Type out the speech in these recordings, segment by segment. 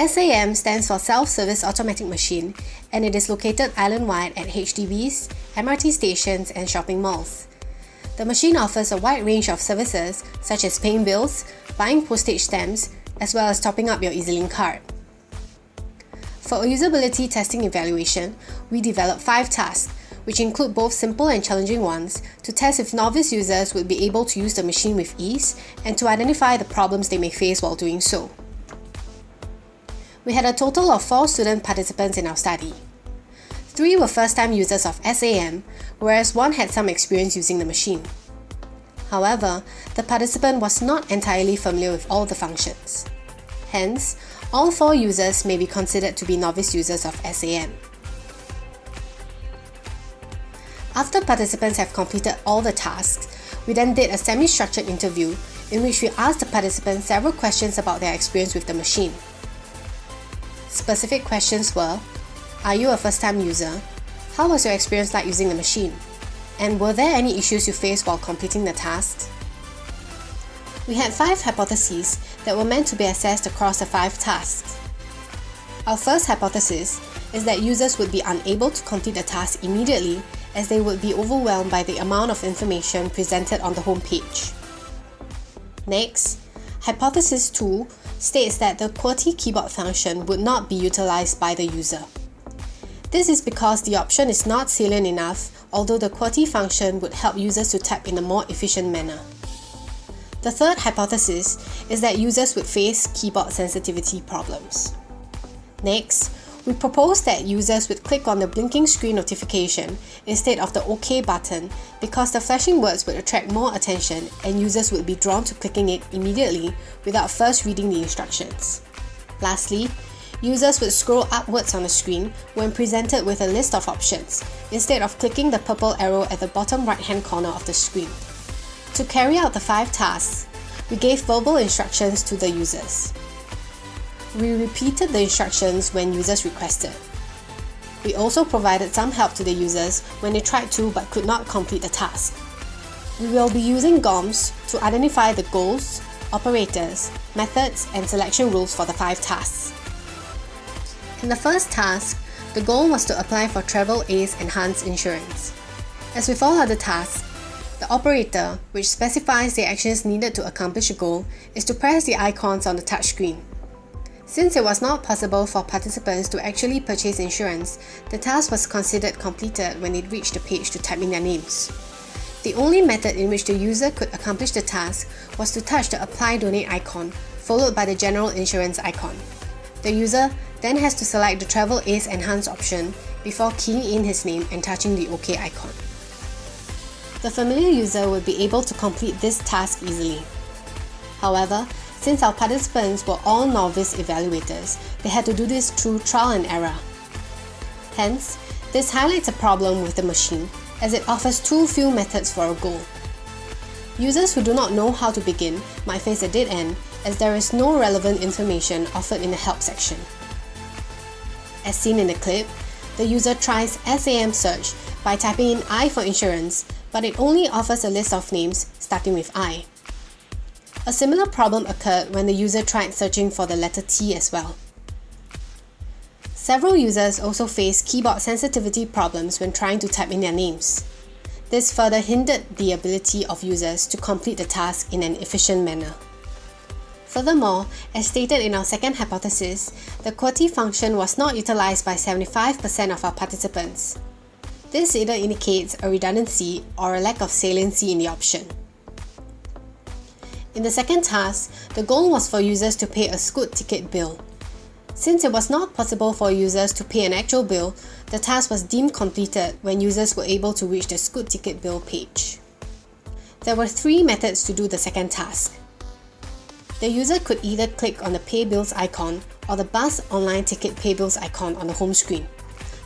SAM stands for Self-Service Automatic Machine, and it is located island-wide at HDBs, MRT stations and shopping malls. The machine offers a wide range of services such as paying bills, buying postage stamps, as well as topping up your EZ-Link card. For a usability testing evaluation, we developed 5 tasks, which include both simple and challenging ones, to test if novice users would be able to use the machine with ease and to identify the problems they may face while doing so. We had a total of 4 student participants in our study. 3 were first-time users of SAM, whereas 1 had some experience using the machine. However, the participant was not entirely familiar with all the functions. Hence, all 4 users may be considered to be novice users of SAM. After participants have completed all the tasks, we then did a semi-structured interview in which we asked the participants several questions about their experience with the machine. Specific questions were: are you a first-time user? How was your experience like using the machine? And were there any issues you faced while completing the tasks? We had 5 hypotheses that were meant to be assessed across the 5 tasks. Our first hypothesis is that users would be unable to complete the task immediately as they would be overwhelmed by the amount of information presented on the home page. Next, hypothesis 2 states that the QWERTY keyboard function would not be utilized by the user. This is because the option is not salient enough, although the QWERTY function would help users to type in a more efficient manner. The third hypothesis is that users would face keyboard sensitivity problems. Next, we propose that users would click on the blinking screen notification instead of the OK button because the flashing words would attract more attention and users would be drawn to clicking it immediately without first reading the instructions. Lastly, users would scroll upwards on the screen when presented with a list of options instead of clicking the purple arrow at the bottom right-hand corner of the screen. To carry out the 5 tasks, we gave verbal instructions to the users. We repeated the instructions when users requested. We also provided some help to the users when they tried to but could not complete the task. We will be using GOMs to identify the goals, operators, methods, and selection rules for the 5 tasks. In the first task, the goal was to apply for Travel Ace Enhanced Insurance. As with all other tasks, the operator, which specifies the actions needed to accomplish a goal, is to press the icons on the touchscreen. Since it was not possible for participants to actually purchase insurance, the task was considered completed when it reached the page to type in their names. The only method in which the user could accomplish the task was to touch the Apply Donate icon, followed by the General Insurance icon. The user then has to select the Travel Ace Enhanced option before keying in his name and touching the OK icon. The familiar user will be able to complete this task easily. However, since our participants were all novice evaluators, they had to do this through trial and error. Hence, this highlights a problem with the machine as it offers too few methods for a goal. Users who do not know how to begin might face a dead end as there is no relevant information offered in the help section. As seen in the clip, the user tries SAM search by typing in I for insurance, but it only offers a list of names starting with I. A similar problem occurred when the user tried searching for the letter T as well. Several users also faced keyboard sensitivity problems when trying to type in their names. This further hindered the ability of users to complete the task in an efficient manner. Furthermore, as stated in our second hypothesis, the QWERTY function was not utilized by 75% of our participants. This either indicates a redundancy or a lack of saliency in the option. In the second task, the goal was for users to pay a Scoot ticket bill. Since it was not possible for users to pay an actual bill, the task was deemed completed when users were able to reach the Scoot ticket bill page. There were 3 methods to do the second task. The user could either click on the Pay Bills icon or the Bus Online Ticket Pay Bills icon on the home screen.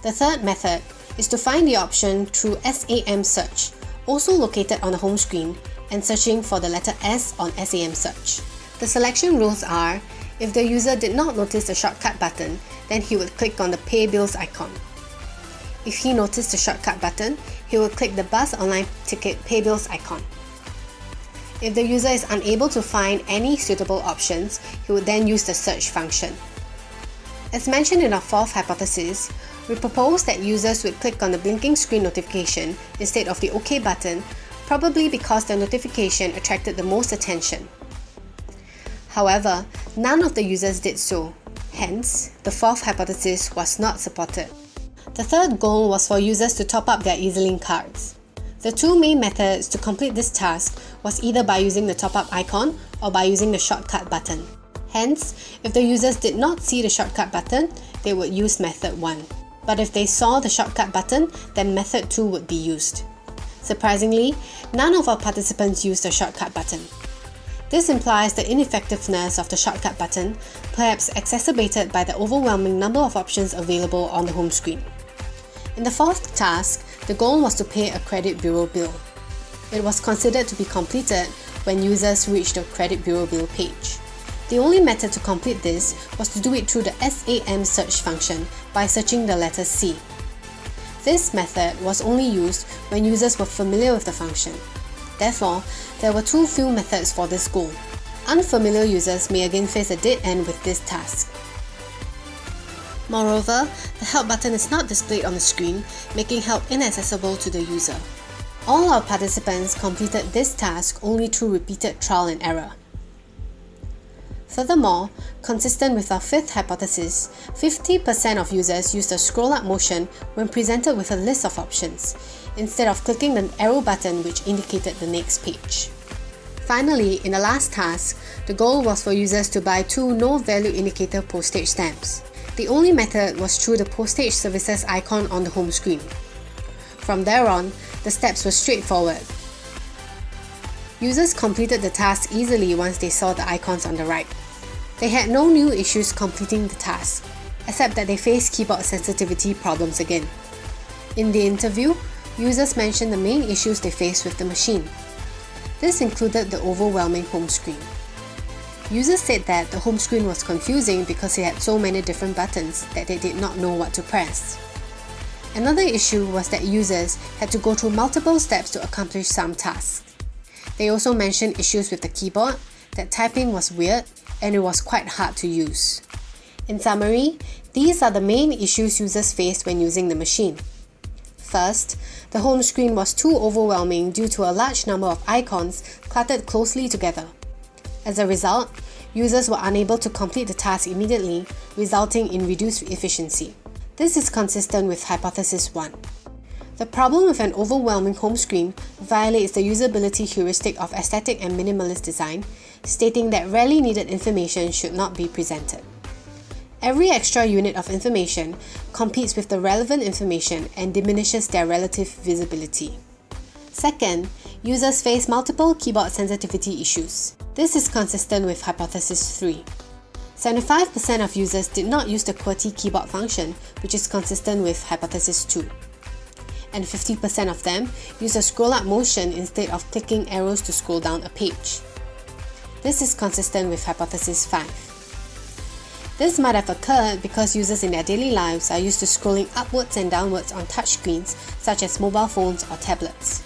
The third method is to find the option through SAM search, also located on the home screen, and searching for the letter S on SAM search. The selection rules are: if the user did not notice the shortcut button, then he would click on the Pay Bills icon. If he noticed the shortcut button, he would click the Bus Online Ticket Pay Bills icon. If the user is unable to find any suitable options, he would then use the search function. As mentioned in our fourth hypothesis, we propose that users would click on the blinking screen notification instead of the OK button, probably because the notification attracted the most attention. However, none of the users did so. Hence, the fourth hypothesis was not supported. The third goal was for users to top up their EasyLink cards. The two main methods to complete this task was either by using the top-up icon or by using the shortcut button. Hence, if the users did not see the shortcut button, they would use method 1. But if they saw the shortcut button, then method 2 would be used. Surprisingly, none of our participants used the shortcut button. This implies the ineffectiveness of the shortcut button, perhaps exacerbated by the overwhelming number of options available on the home screen. In the fourth task, the goal was to pay a credit bureau bill. It was considered to be completed when users reached the credit bureau bill page. The only method to complete this was to do it through the SAM search function by searching the letter C. This method was only used when users were familiar with the function. Therefore, there were too few methods for this goal. Unfamiliar users may again face a dead end with this task. Moreover, the help button is not displayed on the screen, making help inaccessible to the user. All our participants completed this task only through repeated trial and error. Furthermore, consistent with our fifth hypothesis, 50% of users used the scroll-up motion when presented with a list of options, instead of clicking the arrow button which indicated the next page. Finally, in the last task, the goal was for users to buy 2 no-value indicator postage stamps. The only method was through the postage services icon on the home screen. From there on, the steps were straightforward. Users completed the task easily once they saw the icons on the right. They had no new issues completing the task, except that they faced keyboard sensitivity problems again. In the interview, users mentioned the main issues they faced with the machine. This included the overwhelming home screen. Users said that the home screen was confusing because it had so many different buttons that they did not know what to press. Another issue was that users had to go through multiple steps to accomplish some tasks. They also mentioned issues with the keyboard, that typing was weird, and it was quite hard to use. In summary, these are the main issues users faced when using the machine. First, the home screen was too overwhelming due to a large number of icons cluttered closely together. As a result, users were unable to complete the task immediately, resulting in reduced efficiency. This is consistent with hypothesis 1. The problem with an overwhelming home screen violates the usability heuristic of aesthetic and minimalist design, stating that rarely needed information should not be presented. Every extra unit of information competes with the relevant information and diminishes their relative visibility. Second, users face multiple keyboard sensitivity issues. This is consistent with hypothesis 3. 75% of users did not use the QWERTY keyboard function, which is consistent with hypothesis 2. And 50% of them use a scroll-up motion instead of clicking arrows to scroll down a page. This is consistent with hypothesis 5. This might have occurred because users in their daily lives are used to scrolling upwards and downwards on touchscreens such as mobile phones or tablets.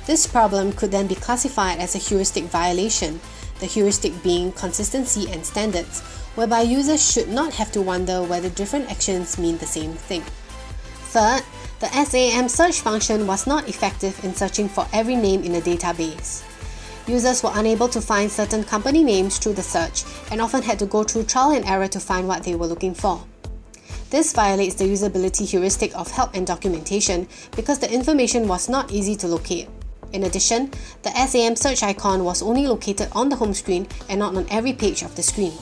This problem could then be classified as a heuristic violation, the heuristic being consistency and standards, whereby users should not have to wonder whether different actions mean the same thing. Third, the SAM search function was not effective in searching for every name in a database. Users were unable to find certain company names through the search and often had to go through trial and error to find what they were looking for. This violates the usability heuristic of help and documentation because the information was not easy to locate. In addition, the SAM search icon was only located on the home screen and not on every page of the screen.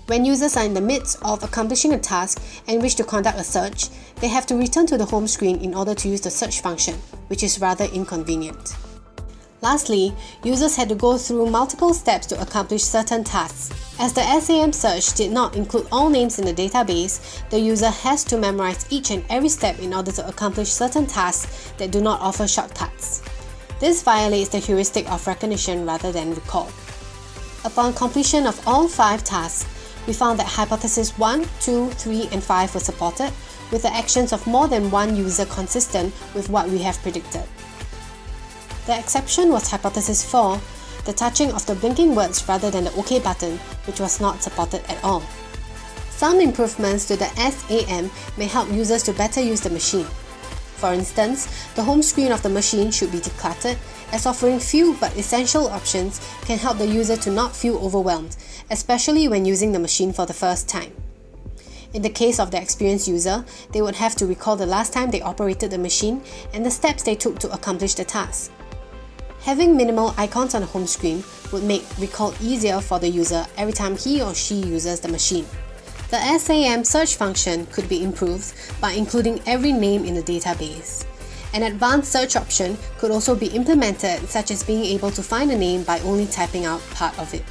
When users are in the midst of accomplishing a task and wish to conduct a search, they have to return to the home screen in order to use the search function, which is rather inconvenient. Lastly, users had to go through multiple steps to accomplish certain tasks. As the SAM search did not include all names in the database, the user has to memorize each and every step in order to accomplish certain tasks that do not offer shortcuts. This violates the heuristic of recognition rather than recall. Upon completion of all 5 tasks, we found that hypothesis 1, 2, 3, and 5 were supported, with the actions of more than one user consistent with what we have predicted. The exception was hypothesis 4, the touching of the blinking words rather than the OK button, which was not supported at all. Some improvements to the SAM may help users to better use the machine. For instance, the home screen of the machine should be decluttered, as offering few but essential options can help the user to not feel overwhelmed, especially when using the machine for the first time. In the case of the experienced user, they would have to recall the last time they operated the machine and the steps they took to accomplish the task. Having minimal icons on the home screen would make recall easier for the user every time he or she uses the machine. The SAM search function could be improved by including every name in the database. An advanced search option could also be implemented, such as being able to find a name by only typing out part of it.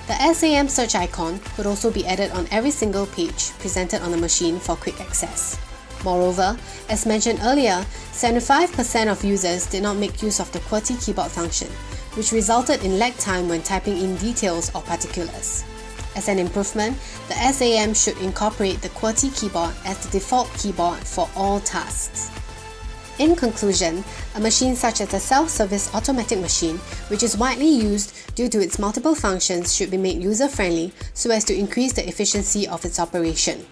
The SAM search icon could also be added on every single page presented on the machine for quick access. Moreover, as mentioned earlier, 75% of users did not make use of the QWERTY keyboard function, which resulted in lag time when typing in details or particulars. As an improvement, the SAM should incorporate the QWERTY keyboard as the default keyboard for all tasks. In conclusion, a machine such as a self-service automatic machine, which is widely used due to its multiple functions, should be made user-friendly so as to increase the efficiency of its operation.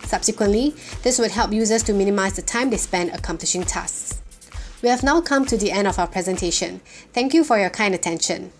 Subsequently, this would help users to minimize the time they spend accomplishing tasks. We have now come to the end of our presentation. Thank you for your kind attention.